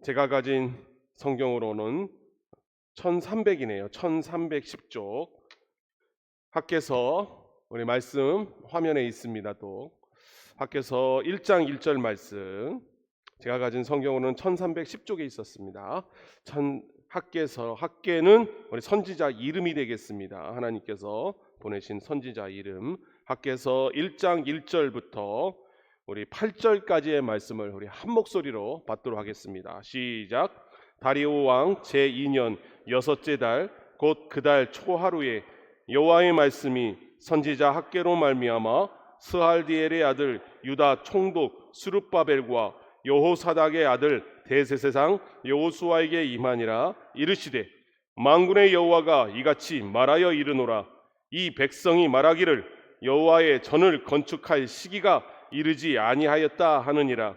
제가 가진 성경으로는 1300이네요. 1310쪽. 밖에서 우리 말씀 화면에 있습니다. 또 밖에서 1장 1절 말씀, 제가 가진 성경으로는 1310쪽에 있었습니다. 학계는 우리 선지자 이름이 되겠습니다. 하나님께서 보내신 선지자 이름. 학계서 1장 1절부터 우리 8절까지의 말씀을 우리 한 목소리로 받도록 하겠습니다. 시작. 다리오 왕 제2년 여섯째 달 곧 그 달 초하루에 여호와의 말씀이 선지자 학계로 말미암아 스알디엘의 아들 유다 총독 스룹바벨과 여호사닥의 아들 대세세상 여호수아에게 임하니라. 이르시되 만군의 여호와가 이같이 말하여 이르노라. 이 백성이 말하기를 여호와의 전을 건축할 시기가 이르지 아니하였다 하느니라.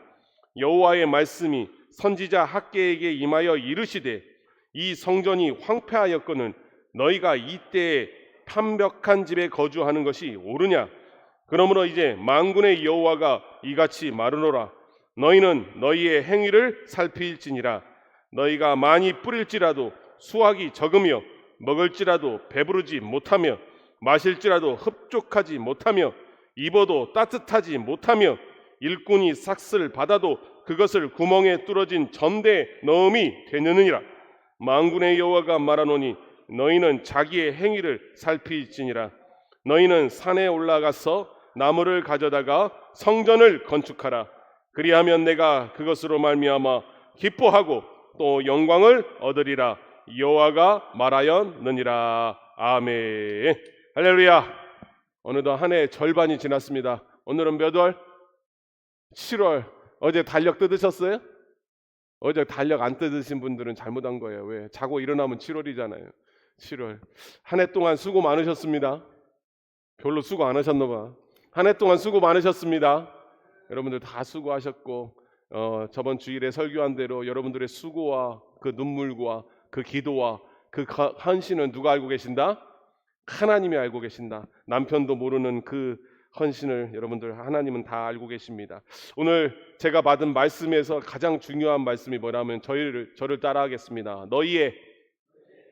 여호와의 말씀이 선지자 학계에게 임하여 이르시되 이 성전이 황폐하였거늘 너희가 이때에 판벽한 집에 거주하는 것이 옳으냐. 그러므로 이제 만군의 여호와가 이같이 말하노라. 너희는 너희의 행위를 살필지니라. 너희가 많이 뿌릴지라도 수확이 적으며 먹을지라도 배부르지 못하며 마실지라도 흡족하지 못하며 입어도 따뜻하지 못하며 일꾼이 삭슬 받아도 그것을 구멍에 뚫어진 전대에 넣음이 되느니라. 만군의 여호와가 말하노니 너희는 자기의 행위를 살필지니라. 너희는 산에 올라가서 나무를 가져다가 성전을 건축하라. 그리하면 내가 그것으로 말미암아 기뻐하고 또 영광을 얻으리라. 여호와가 말하였느니라. 아멘. 할렐루야. 어느덧 한 해 절반이 지났습니다. 오늘은 몇 월? 7월. 어제 달력 뜯으셨어요? 어제 달력 안 뜯으신 분들은 잘못한 거예요. 왜? 자고 일어나면 7월이잖아요. 7월. 한 해 동안 수고 많으셨습니다. 별로 수고 안 하셨나 봐. 한 해 동안 수고 많으셨습니다. 여러분들 다 수고하셨고, 저번 주일에 설교한 대로 여러분들의 수고와 그 눈물과 그 기도와 그 헌신은 누가 알고 계신다? 하나님이 알고 계신다. 남편도 모르는 그 헌신을 여러분들 하나님은 다 알고 계십니다. 오늘 제가 받은 말씀에서 가장 중요한 말씀이 뭐냐면 저를 따라하겠습니다. 너희의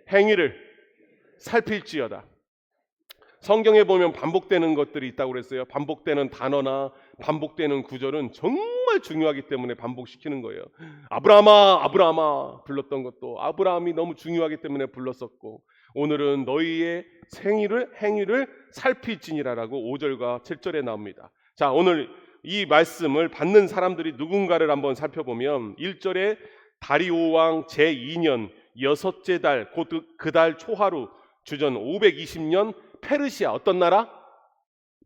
행위를 살필지어다. 성경에 보면 반복되는 것들이 있다고 그랬어요. 반복되는 단어나 반복되는 구절은 정말 중요하기 때문에 반복시키는 거예요. 아브라함아 아브라함아 불렀던 것도 아브라함이 너무 중요하기 때문에 불렀었고, 오늘은 너희의 행위를 살필지니라라고 5절과 7절에 나옵니다. 자, 오늘 이 말씀을 받는 사람들이 누군가를 한번 살펴보면 1절에 다리오 왕 제2년 여섯째 달 곧 그 달 초하루 주전 520년 페르시아. 어떤 나라?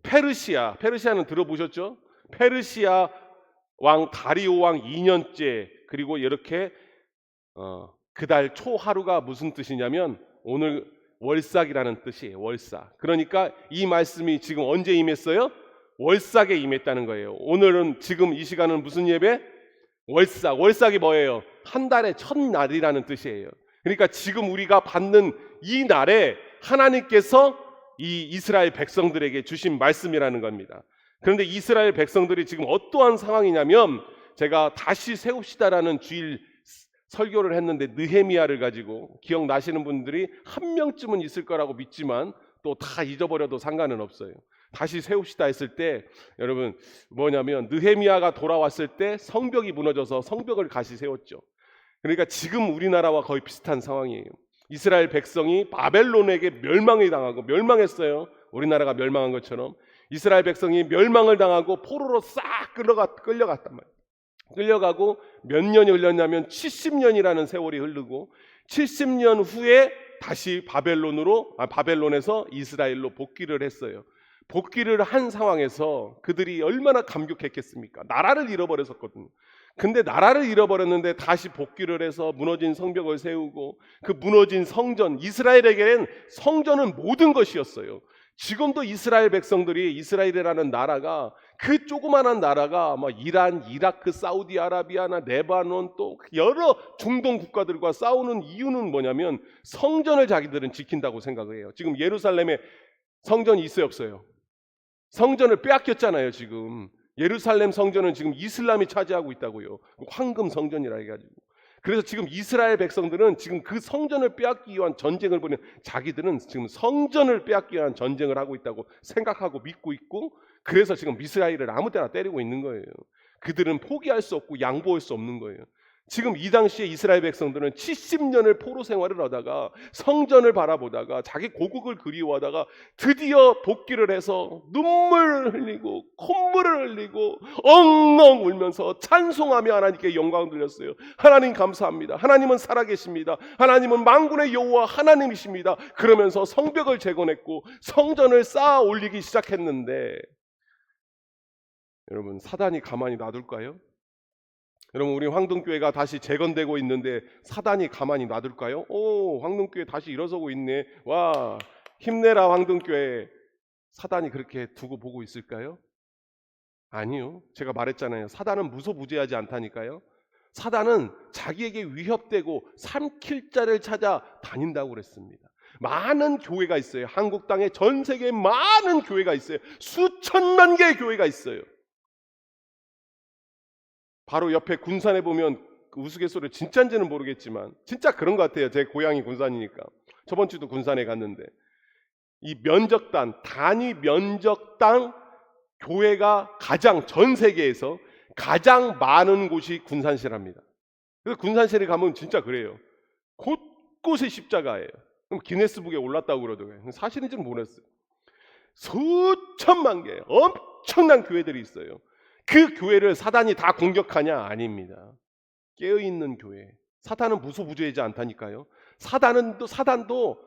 페르시아는 들어보셨죠? 페르시아 왕 다리오 왕 2년째. 그리고 이렇게 그 달 초하루가 무슨 뜻이냐면 오늘 월삭이라는 뜻이에요. 월삭. 그러니까 이 말씀이 지금 언제 임했어요? 월삭에 임했다는 거예요. 오늘은 지금 이 시간은 무슨 예배? 월삭. 월삭이 뭐예요? 한 달의 첫날이라는 뜻이에요. 그러니까 지금 우리가 받는 이 날에 하나님께서 이 이스라엘 백성들에게 주신 말씀이라는 겁니다. 그런데 이스라엘 백성들이 지금 어떠한 상황이냐면, 제가 다시 세웁시다라는 주일 설교를 했는데 느헤미야를 가지고, 기억나시는 분들이 한 명쯤은 있을 거라고 믿지만 또 다 잊어버려도 상관은 없어요. 다시 세웁시다 했을 때 여러분 뭐냐면 느헤미야가 돌아왔을 때 성벽이 무너져서 성벽을 다시 세웠죠. 그러니까 지금 우리나라와 거의 비슷한 상황이에요. 이스라엘 백성이 바벨론에게 멸망을 당하고 멸망했어요. 우리나라가 멸망한 것처럼 이스라엘 백성이 멸망을 당하고 포로로 싹 끌려갔단 말이에요. 끌려가고 몇 년이 흘렀냐면 70년이라는 세월이 흐르고 70년 후에 다시 바벨론에서 이스라엘로 복귀를 했어요. 복귀를 한 상황에서 그들이 얼마나 감격했겠습니까? 나라를 잃어버렸었거든요. 근데 나라를 잃어버렸는데 다시 복귀를 해서 무너진 성벽을 세우고, 그 무너진 성전, 이스라엘에게는 성전은 모든 것이었어요. 지금도 이스라엘 백성들이, 이스라엘이라는 나라가, 그 조그만한 나라가 막 이란, 이라크, 사우디아라비아나 레바논 또 여러 중동 국가들과 싸우는 이유는 뭐냐면 성전을 자기들은 지킨다고 생각을 해요. 지금 예루살렘에 성전이 있어요, 없어요? 성전을 빼앗겼잖아요. 지금 예루살렘 성전은 지금 이슬람이 차지하고 있다고요. 황금 성전이라 해가지고. 그래서 지금 이스라엘 백성들은 지금 그 성전을 빼앗기 위한 전쟁을 벌이는, 자기들은 지금 성전을 빼앗기 위한 전쟁을 하고 있다고 생각하고 믿고 있고, 그래서 지금 이스라엘을 아무 때나 때리고 있는 거예요. 그들은 포기할 수 없고 양보할 수 없는 거예요. 지금 이 당시에 이스라엘 백성들은 70년을 포로 생활을 하다가 성전을 바라보다가 자기 고국을 그리워하다가 드디어 복귀를 해서 눈물을 흘리고 콧물을 흘리고 엉엉 울면서 찬송하며 하나님께 영광을 돌렸어요. 하나님 감사합니다. 하나님은 살아계십니다. 하나님은 만군의 여호와 하나님이십니다. 그러면서 성벽을 재건했고 성전을 쌓아 올리기 시작했는데, 여러분, 사단이 가만히 놔둘까요? 여러분, 우리 황동교회가 다시 재건되고 있는데 사단이 가만히 놔둘까요? 오, 황동교회 다시 일어서고 있네. 와, 힘내라 황동교회. 사단이 그렇게 두고 보고 있을까요? 아니요. 제가 말했잖아요. 사단은 무소부재하지 않다니까요. 사단은 자기에게 위협되고 삼킬 자를 찾아 다닌다고 그랬습니다. 많은 교회가 있어요. 한국 땅에 전 세계에 많은 교회가 있어요. 수천만 개의 교회가 있어요. 바로 옆에 군산에 보면 그 우스갯소리 진짜인지는 모르겠지만 진짜 그런 것 같아요. 제 고향이 군산이니까. 저번 주도 군산에 갔는데 이 면적당, 단위 면적당 교회가 가장, 전 세계에서 가장 많은 곳이 군산시랍니다. 그래서 군산시에 가면 진짜 그래요. 곳곳에 십자가예요. 그럼 기네스북에 올랐다고 그러더라고요. 사실인지는 모르겠어요. 수천만 개 엄청난 교회들이 있어요. 그 교회를 사단이 다 공격하냐? 아닙니다. 깨어있는 교회. 사탄은 무소부재하지 않다니까요. 사단도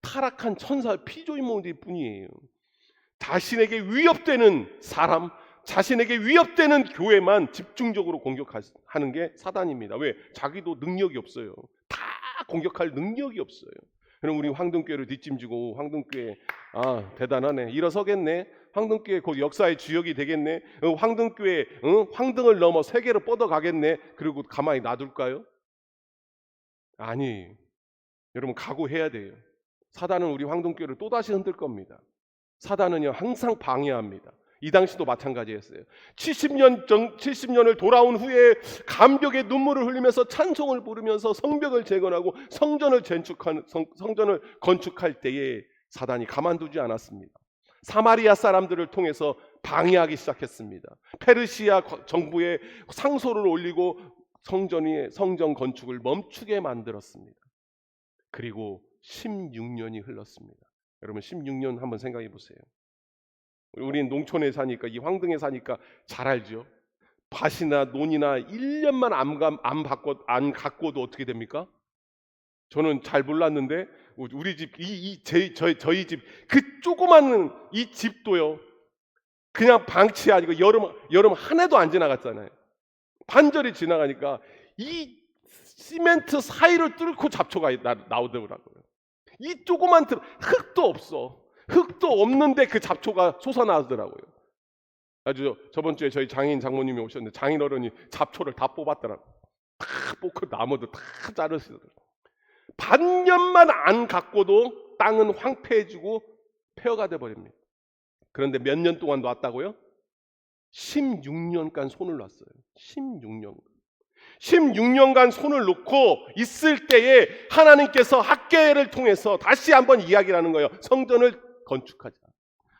타락한 천사, 피조물일 뿐이에요. 자신에게 위협되는 사람, 자신에게 위협되는 교회만 집중적으로 공격하는 게 사단입니다. 왜? 자기도 능력이 없어요. 다 공격할 능력이 없어요. 그럼 우리 황동교회를 뒷짐지고, 황동교회 대단하네, 일어서겠네, 황동교회 곧 역사의 주역이 되겠네, 황동교회 황등을 넘어 세계로 뻗어가겠네, 그리고 가만히 놔둘까요? 아니, 여러분 각오해야 돼요. 사단은 우리 황동교회를 또다시 흔들 겁니다. 사단은요 항상 방해합니다. 이 당시도 마찬가지였어요. 70년을 돌아온 후에 감격의 눈물을 흘리면서 찬송을 부르면서 성벽을 재건하고 성전을 건축할 때에 사단이 가만두지 않았습니다. 사마리아 사람들을 통해서 방해하기 시작했습니다. 페르시아 정부에 상소를 올리고 성전 건축을 멈추게 만들었습니다. 그리고 16년이 흘렀습니다. 여러분 16년 한번 생각해 보세요. 우리는 농촌에 사니까, 이 황등에 사니까 잘 알죠. 밭이나 논이나 1년만 안 가꿔도 어떻게 됩니까? 저는 잘 몰랐는데 우리 집, 저희 집 그 조그마한 이 집도요, 그냥 방치 아니고 여름 한 해도 안 지나갔잖아요. 반절이 지나가니까 이 시멘트 사이를 뚫고 잡초가 나오더라고요. 이 조그만 흙도 없어. 흙도 없는데 그 잡초가 솟아나더라고요. 아주 저번 주에 저희 장인 장모님이 오셨는데 장인 어른이 잡초를 다 뽑았더라고요. 다 뽑고 나무도 다 자르시더라고요. 반년만 안 갖고도 땅은 황폐해지고 폐허가 돼버립니다. 그런데 몇 년 동안 놨다고요? 16년간 손을 놨어요. 16년간 손을 놓고 있을 때에 하나님께서 학개를 통해서 다시 한번 이야기를 하는 거예요. 성전을 건축하자.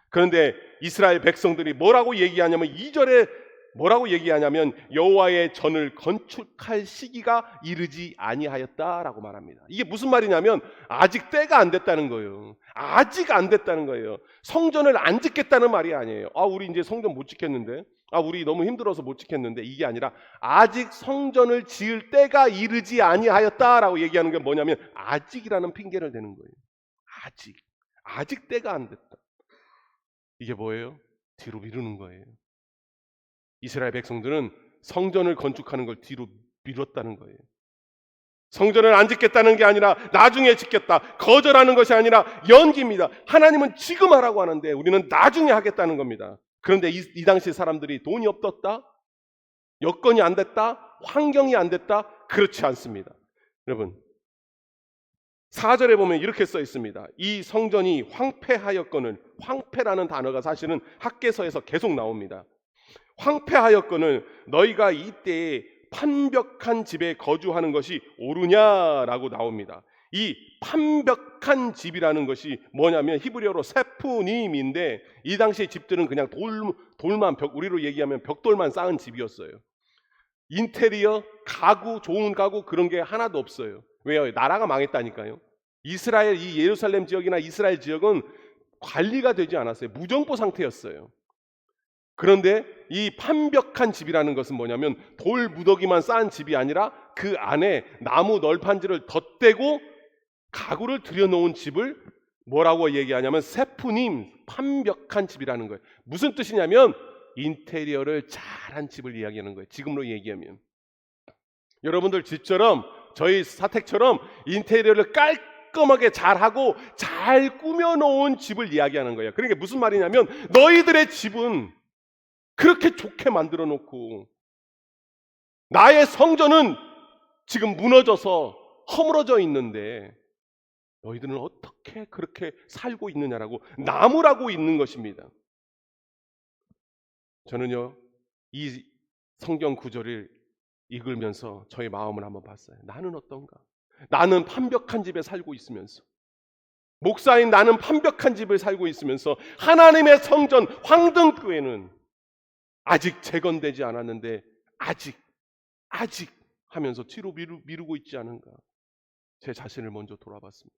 그런데 이스라엘 백성들이 뭐라고 얘기하냐면, 2절에 뭐라고 얘기하냐면 여호와의 전을 건축할 시기가 이르지 아니하였다라고 말합니다. 이게 무슨 말이냐면 아직 때가 안 됐다는 거예요. 아직 안 됐다는 거예요. 성전을 안 짓겠다는 말이 아니에요. 우리 이제 성전 못 짓겠는데, 우리 너무 힘들어서 못 짓겠는데, 이게 아니라 아직 성전을 지을 때가 이르지 아니하였다라고 얘기하는 게 뭐냐면 아직이라는 핑계를 대는 거예요. 아직 때가 안 됐다. 이게 뭐예요? 뒤로 미루는 거예요. 이스라엘 백성들은 성전을 건축하는 걸 뒤로 미뤘다는 거예요. 성전을 안 짓겠다는 게 아니라 나중에 짓겠다, 거절하는 것이 아니라 연기입니다. 하나님은 지금 하라고 하는데 우리는 나중에 하겠다는 겁니다. 그런데 이 당시 사람들이 돈이 없었다, 여건이 안 됐다, 환경이 안 됐다? 그렇지 않습니다. 여러분 4절에 보면 이렇게 써 있습니다. 이 성전이 황폐하였거늘, 황폐라는 단어가 사실은 학개서에서 계속 나옵니다. 황폐하였거늘 너희가 이때에 판벽한 집에 거주하는 것이 옳으냐라고 나옵니다. 이 판벽한 집이라는 것이 뭐냐면 히브리어로 세푸님인데, 이 당시의 집들은 그냥 돌만 우리로 얘기하면 벽돌만 쌓은 집이었어요. 인테리어, 가구, 좋은 가구 그런 게 하나도 없어요. 왜요? 나라가 망했다니까요. 이스라엘, 이 예루살렘 지역이나 이스라엘 지역은 관리가 되지 않았어요. 무정부 상태였어요. 그런데 이 판벽한 집이라는 것은 뭐냐면 돌 무더기만 쌓은 집이 아니라 그 안에 나무 널판지를 덧대고 가구를 들여놓은 집을 뭐라고 얘기하냐면 세푸님, 판벽한 집이라는 거예요. 무슨 뜻이냐면 인테리어를 잘한 집을 이야기하는 거예요. 지금으로 얘기하면 여러분들 집처럼, 저희 사택처럼 인테리어를 깔끔하게 잘하고 잘 꾸며놓은 집을 이야기하는 거예요. 그러니까 무슨 말이냐면 너희들의 집은 그렇게 좋게 만들어 놓고 나의 성전은 지금 무너져서 허물어져 있는데 너희들은 어떻게 그렇게 살고 있느냐라고 나무라고 있는 것입니다. 저는요, 이 성경 구절을 읽으면서 저의 마음을 한번 봤어요. 나는 어떤가? 나는 판벽한 집에 살고 있으면서, 목사인 나는 판벽한 집을 살고 있으면서 하나님의 성전 황등교회는 아직 재건되지 않았는데 아직 하면서 뒤로 미루고 있지 않은가? 제 자신을 먼저 돌아봤습니다.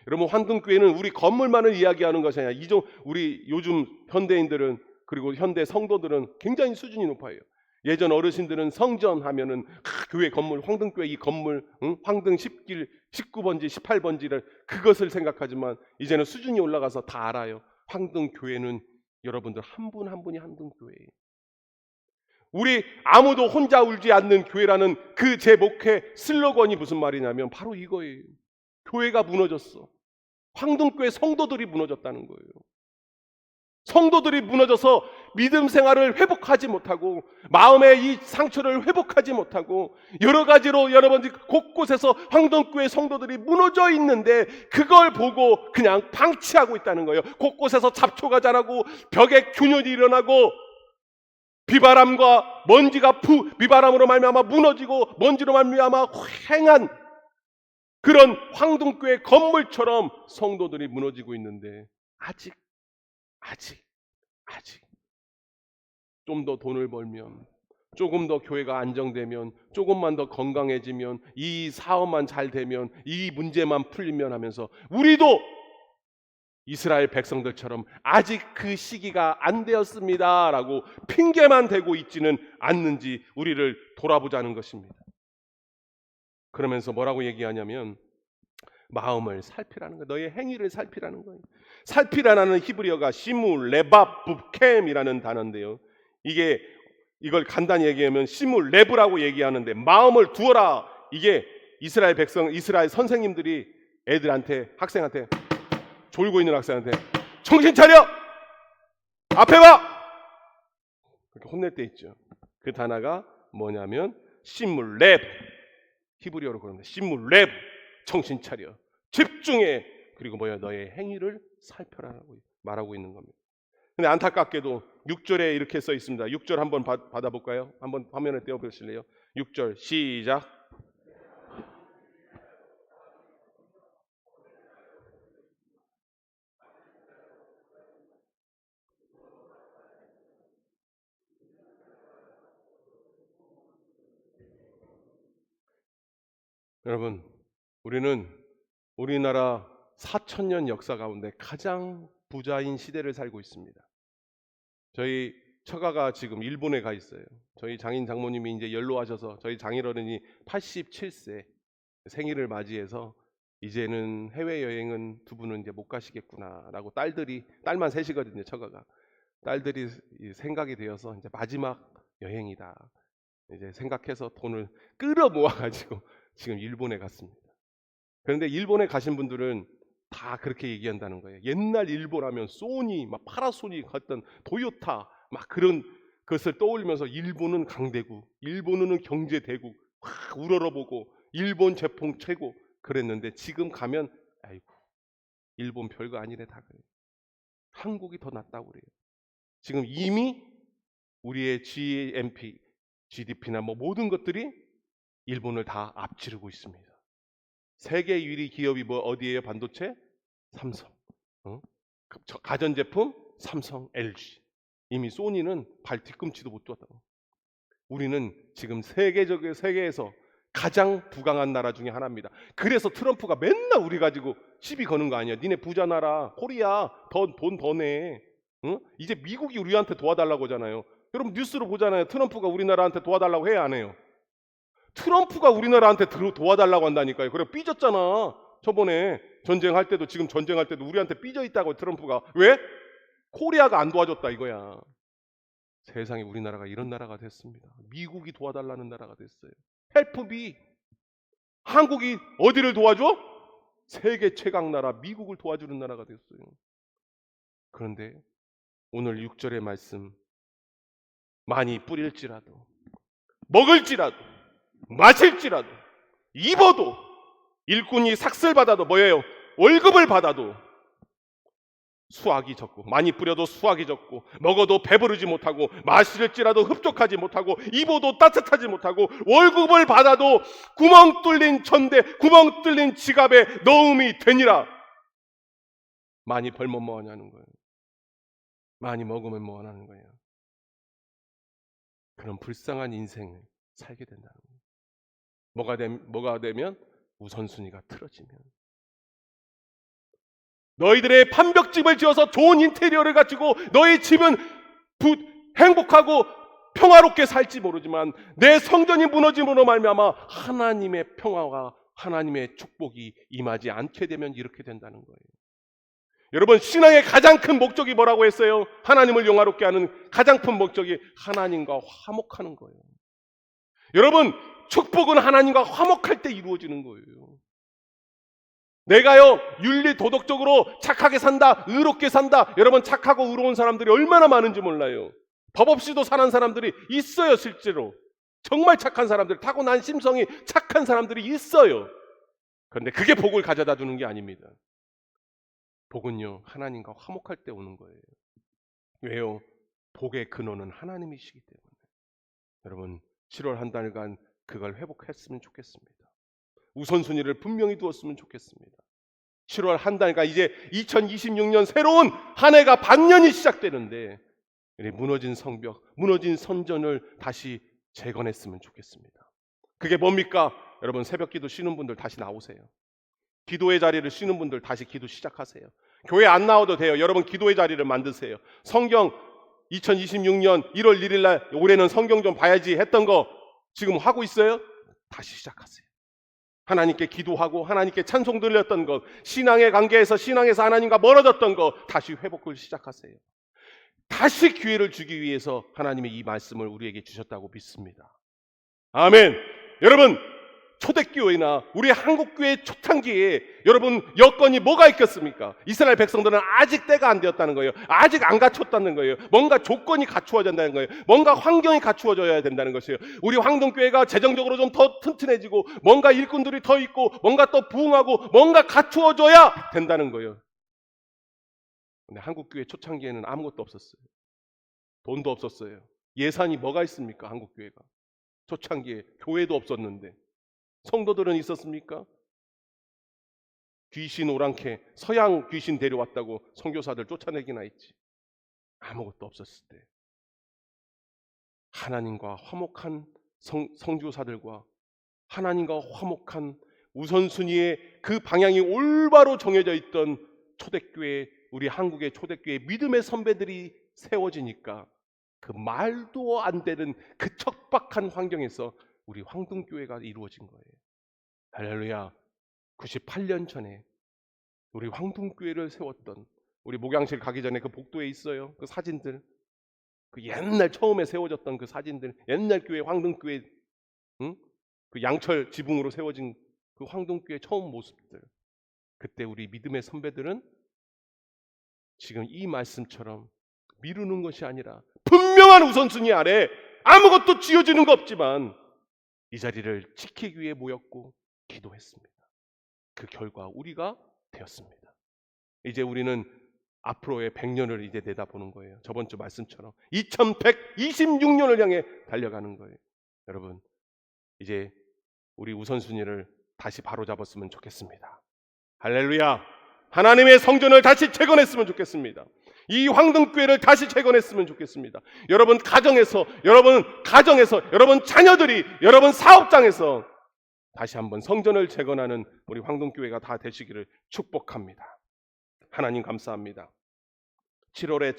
여러분, 황등교회는 우리 건물만을 이야기하는 것이 아니라 우리 요즘 현대인들은, 그리고 현대 성도들은 굉장히 수준이 높아요. 예전 어르신들은 성전 하면은 교회 건물, 황등교회 이 건물, 황등 10길 19번지 18번지를 그것을 생각하지만 이제는 수준이 올라가서 다 알아요. 황등교회는 여러분들 한 분 한 분이 황등교회예요. 우리 아무도 혼자 울지 않는 교회라는 그 제 목회 슬로건이 무슨 말이냐면 바로 이거예요. 교회가 무너졌어. 황등교회 성도들이 무너졌다는 거예요. 성도들이 무너져서 믿음 생활을 회복하지 못하고 마음의 이 상처를 회복하지 못하고 여러 가지로 여러분들 곳곳에서 황등교회 성도들이 무너져 있는데 그걸 보고 그냥 방치하고 있다는 거예요. 곳곳에서 잡초가 자라고 벽에 균열이 일어나고 비바람과 먼지가 비바람으로 말미암아 무너지고 먼지로 말미암아 휑한 그런 황등교회 건물처럼 성도들이 무너지고 있는데 아직 좀 더 돈을 벌면, 조금 더 교회가 안정되면, 조금만 더 건강해지면, 이 사업만 잘 되면, 이 문제만 풀리면 하면서 우리도 이스라엘 백성들처럼 아직 그 시기가 안 되었습니다라고 핑계만 대고 있지는 않는지 우리를 돌아보자는 것입니다. 그러면서 뭐라고 얘기하냐면 마음을 살피라는 거예요. 너의 행위를 살피라는 거예요. 살피라는 히브리어가 시무 레밥 붓캠이라는 단어인데요. 이걸 간단히 얘기하면 시무 레브라고 얘기하는데 마음을 두어라. 이게 이스라엘 백성, 이스라엘 선생님들이 학생한테 졸고 있는 학생한테 정신 차려! 앞에 봐! 그렇게 혼낼 때 있죠. 그 단어가 뭐냐면 시물렙, 히브리어로 그럽니다. 시물렙, 정신 차려, 집중해, 그리고 너의 행위를 살펴라라고 말하고 있는 겁니다. 근데 안타깝게도 6절에 이렇게 써 있습니다. 6절 한번 받아볼까요? 한번 화면에 띄워보실래요? 6절 시작. 여러분, 우리는 우리나라 4,000년 역사 가운데 가장 부자인 시대를 살고 있습니다. 저희 처가가 지금 일본에 가 있어요. 저희 장인 장모님이 이제 연로하셔서 저희 장인어른이 87세 생일을 맞이해서 이제는 해외여행은 두 분은 이제 못 가시겠구나라고 딸만 셋이거든요. 처가가. 딸들이 생각이 되어서 이제 마지막 여행이다 이제 생각해서 돈을 끌어 모아가지고 지금 일본에 갔습니다. 그런데 일본에 가신 분들은 다 그렇게 얘기한다는 거예요. 옛날 일본 하면 소니, 막 파라소닉 같던 도요타 막 그런 것을 떠올리면서 일본은 강대국, 일본은 경제대국 확 우러러보고 일본 제품 최고 그랬는데 지금 가면 아이고 일본 별거 아니래 다 그래요. 한국이 더 낫다고 그래요. 지금 이미 우리의 GNP, GDP나 뭐 모든 것들이 일본을 다 앞지르고 있습니다. 세계 1위 기업이 뭐 어디예요? 반도체? 삼성. 가전제품? 삼성, LG. 이미 소니는 발 뒤꿈치도 못 뒀다고. 우리는 지금 세계에서 가장 부강한 나라 중에 하나입니다. 그래서 트럼프가 맨날 우리 가지고 시비 거는 거 아니야. 니네 부자 나라 코리아 돈 더 내. 응? 이제 미국이 우리한테 도와달라고 하잖아요. 여러분 뉴스로 보잖아요. 트럼프가 우리나라한테 도와달라고 해야 안 해요? 트럼프가 우리나라한테 도와달라고 한다니까요. 그래 삐졌잖아. 저번에 전쟁할 때도 지금 전쟁할 때도 우리한테 삐져 있다고 트럼프가. 왜? 코리아가 안 도와줬다 이거야. 세상에 우리나라가 이런 나라가 됐습니다. 미국이 도와달라는 나라가 됐어요. 헬프비. 한국이 어디를 도와줘? 세계 최강 나라 미국을 도와주는 나라가 됐어요. 그런데 오늘 6절의 말씀, 많이 뿌릴지라도 먹을지라도 마실지라도 입어도 일꾼이 삭슬 받아도 뭐예요? 월급을 받아도 수확이 적고, 많이 뿌려도 수확이 적고, 먹어도 배부르지 못하고, 마실지라도 흡족하지 못하고, 입어도 따뜻하지 못하고, 월급을 받아도 구멍 뚫린 천대, 구멍 뚫린 지갑에 넣음이 되니라. 많이 벌면 뭐 하냐는 거예요. 많이 먹으면 뭐 하냐는 거예요. 그런 불쌍한 인생을 살게 된다는 거예요. 뭐가 되면? 우선순위가 틀어지면. 너희들의 판벽집을 지어서 좋은 인테리어를 갖추고 너희 집은 행복하고 평화롭게 살지 모르지만 내 성전이 무너짐으로 말미암아 하나님의 평화와 하나님의 축복이 임하지 않게 되면 이렇게 된다는 거예요. 여러분, 신앙의 가장 큰 목적이 뭐라고 했어요? 하나님을 영화롭게 하는 가장 큰 목적이 하나님과 화목하는 거예요. 여러분, 축복은 하나님과 화목할 때 이루어지는 거예요. 내가요 윤리 도덕적으로 착하게 산다, 의롭게 산다. 여러분, 착하고 의로운 사람들이 얼마나 많은지 몰라요. 법 없이도 사는 사람들이 있어요. 실제로 정말 착한 사람들, 타고난 심성이 착한 사람들이 있어요. 그런데 그게 복을 가져다 주는 게 아닙니다. 복은요 하나님과 화목할 때 오는 거예요. 왜요? 복의 근원은 하나님이시기 때문에. 여러분, 7월 한 달간 그걸 회복했으면 좋겠습니다. 우선순위를 분명히 두었으면 좋겠습니다. 7월 한 달간 이제 2026년 새로운 한 해가 반년이 시작되는데 무너진 성벽, 무너진 선전을 다시 재건했으면 좋겠습니다. 그게 뭡니까? 여러분, 새벽기도 쉬는 분들 다시 나오세요. 기도의 자리를 쉬는 분들 다시 기도 시작하세요. 교회 안 나와도 돼요. 여러분, 기도의 자리를 만드세요. 성경 2026년 1월 1일 날 올해는 성경 좀 봐야지 했던 거 지금 하고 있어요? 다시 시작하세요. 하나님께 기도하고 하나님께 찬송 들렸던 것, 신앙의 관계에서 신앙에서 하나님과 멀어졌던 것 다시 회복을 시작하세요. 다시 기회를 주기 위해서 하나님의 이 말씀을 우리에게 주셨다고 믿습니다. 아멘. 여러분, 초대교회나 우리 한국교회 초창기에 여러분 여건이 뭐가 있겠습니까? 이스라엘 백성들은 아직 때가 안 되었다는 거예요. 아직 안 갖췄다는 거예요. 뭔가 조건이 갖추어야 된다는 거예요. 뭔가 환경이 갖추어져야 된다는 것이에요. 우리 황동교회가 재정적으로 좀 더 튼튼해지고 뭔가 일꾼들이 더 있고 뭔가 또 부흥하고 뭔가 갖추어져야 된다는 거예요. 근데 한국교회 초창기에는 아무것도 없었어요. 돈도 없었어요. 예산이 뭐가 있습니까? 한국교회가 초창기에 교회도 없었는데 성도들은 있었습니까? 귀신 오랑캐, 서양 귀신 데려왔다고 선교사들 쫓아내기나 했지. 아무것도 없었을 때 하나님과 화목한 선교사들과 하나님과 화목한 우선순위의 그 방향이 올바로 정해져 있던 초대교회, 우리 한국의 초대교회 믿음의 선배들이 세워지니까 그 말도 안 되는 그 척박한 환경에서 우리 황동교회가 이루어진 거예요. 할렐루야. 98년 전에 우리 황동교회를 세웠던, 우리 목양실 가기 전에 그 복도에 있어요. 그 사진들, 그 옛날 처음에 세워졌던 그 사진들, 옛날 교회 황동교회, 응? 그 양철 지붕으로 세워진 그 황동교회 처음 모습들. 그때 우리 믿음의 선배들은 지금 이 말씀처럼 미루는 것이 아니라 분명한 우선순위 아래 아무것도 쥐어지는 거 없지만 이 자리를 지키기 위해 모였고 기도했습니다. 그 결과 우리가 되었습니다. 이제 우리는 앞으로의 100년을 이제 내다보는 거예요. 저번 주 말씀처럼 2126년을 향해 달려가는 거예요. 여러분, 이제 우리 우선순위를 다시 바로잡았으면 좋겠습니다. 할렐루야. 하나님의 성전을 다시 재건했으면 좋겠습니다. 이 황등교회를 다시 재건했으면 좋겠습니다. 여러분 가정에서, 여러분 자녀들이, 여러분 사업장에서 다시 한번 성전을 재건하는 우리 황등교회가 다 되시기를 축복합니다. 하나님 감사합니다. 7월에